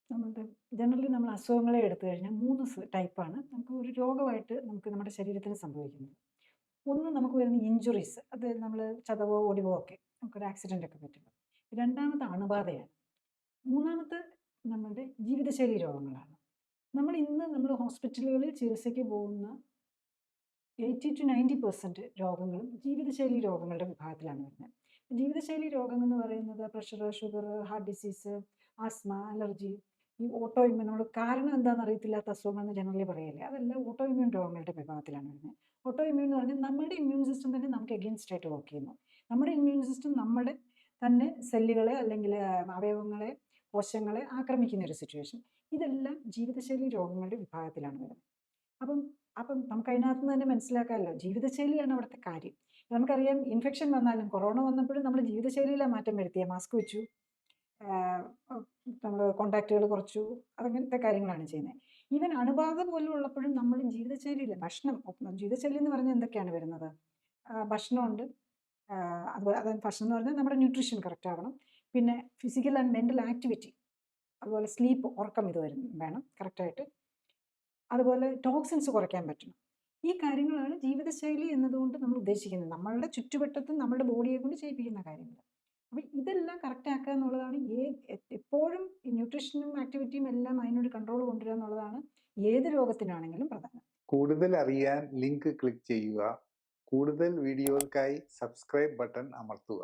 നമ്മളുടെ ജനറലി നമ്മൾ അസുഖങ്ങളെ എടുത്തു കഴിഞ്ഞാൽ 3 ടൈപ്പാണ് നമുക്ക് ഒരു രോഗമായിട്ട് നമുക്ക് നമ്മുടെ ശരീരത്തിന് സംഭവിക്കുന്നത്. ഒന്ന് നമുക്ക് വരുന്ന ഇഞ്ചുറീസ്, അത് നമ്മൾ ചതവോ ഒടിവോ ഒക്കെ നമുക്കൊരു ആക്സിഡൻ്റ് ഒക്കെ പറ്റുമ്പോൾ. രണ്ടാമത്തെ അണുബാധയാണ്. മൂന്നാമത്തെ നമ്മുടെ ജീവിതശൈലി രോഗങ്ങളാണ്. നമ്മൾ ഹോസ്പിറ്റലുകളിൽ ചികിത്സയ്ക്ക് പോകുന്ന 80-90% രോഗങ്ങളും ജീവിതശൈലി രോഗങ്ങളുടെ വിഭാഗത്തിലാണ് വരുന്നത്. ജീവിതശൈലി രോഗങ്ങൾ എന്ന് പറയുന്നത് pressure, sugar, heart disease, asthma, allergy, ഈ ഓട്ടോ ഇമ്മ്യൂൺ, നമ്മൾ കാരണം എന്താണെന്ന് അറിയത്തില്ലാത്ത അസുഖങ്ങളെന്ന് ജനറലി പറയല്ലേ, അതെല്ലാം ഓട്ടോ ഇമ്മ്യൂൺ രോഗങ്ങളുടെ വിഭാഗത്തിലാണ് വരുന്നത്. ഓട്ടോ ഇമ്മ്യൂൺ എന്ന് പറഞ്ഞാൽ നമ്മുടെ ഇമ്മ്യൂൺ സിസ്റ്റം തന്നെ നമുക്ക് എഗെയിൻസ്റ്റ് ആയിട്ട് വർക്ക് ചെയ്യുന്നു. നമ്മുടെ ഇമ്മ്യൂൺ സിസ്റ്റം നമ്മുടെ തന്നെ സെല്ലുകളെ അല്ലെങ്കിൽ അവയവങ്ങളെ, കോശങ്ങളെ ആക്രമിക്കുന്ന ഒരു സിറ്റുവേഷൻ. ഇതെല്ലാം ജീവിതശൈലി രോഗങ്ങളുടെ വിഭാഗത്തിലാണ് വരുന്നത്. അപ്പം അപ്പം നമുക്ക് അതിനകത്ത് നിന്ന് തന്നെ മനസ്സിലാക്കാമല്ലോ, ജീവിതശൈലിയാണ് അവിടുത്തെ കാര്യം. നമുക്കറിയാം, ഇൻഫെക്ഷൻ വന്നാലും കൊറോണ വന്നപ്പോഴും നമ്മൾ ജീവിതശൈലിയിലാണ് മാറ്റം വരുത്തിയത്. മാസ്ക് വെച്ചു, നമ്മൾ കോണ്ടാക്റ്റുകൾ കുറച്ചു, അതങ്ങനത്തെ കാര്യങ്ങളാണ് ചെയ്യുന്നത്. ഈവൻ അണുബാധ പോലും ഉള്ളപ്പോഴും നമ്മൾ ജീവിതശൈലിയില്ല, ഭക്ഷണം, ജീവിതശൈലി എന്ന് പറഞ്ഞാൽ എന്തൊക്കെയാണ് വരുന്നത്? ഭക്ഷണമുണ്ട്, അതുപോലെ അതായത് ഭക്ഷണം എന്ന് പറഞ്ഞാൽ നമ്മുടെ ന്യൂട്രീഷൻ കറക്റ്റ് ആവണം. പിന്നെ ഫിസിക്കൽ ആൻഡ് മെൻ്റൽ ആക്ടിവിറ്റി, അതുപോലെ സ്ലീപ്പ്, ഉറക്കം ഇത് വേണം കറക്റ്റായിട്ട്. അതുപോലെ ടോക്സിൻസ് കുറയ്ക്കാൻ പറ്റണം. ഈ കാര്യങ്ങളാണ് ജീവിതശൈലി എന്നതുകൊണ്ട് നമ്മൾ ഉദ്ദേശിക്കുന്നത്. നമ്മളുടെ ചുറ്റുവട്ടത്തും നമ്മുടെ ബോഡിയെ കൊണ്ട് ചെയ്യിപ്പിക്കുന്ന കാര്യങ്ങൾ. അപ്പം ഇതെല്ലാം കറക്റ്റ് ആക്കുക എന്നുള്ളതാണ് എപ്പോഴും ഈ ന്യൂട്രീഷനും ആക്ടിവിറ്റിയും എല്ലാം അതിനൊരു കൺട്രോൾ കൊണ്ടുവരിക എന്നുള്ളതാണ് ഏത് രോഗത്തിനാണെങ്കിലും പ്രധാനം. കൂടുതൽ അറിയാൻ ലിങ്ക് ക്ലിക്ക് ചെയ്യുക. കൂടുതൽ വീഡിയോകൾക്കായി സബ്സ്ക്രൈബ് ബട്ടൺ അമർത്തുക.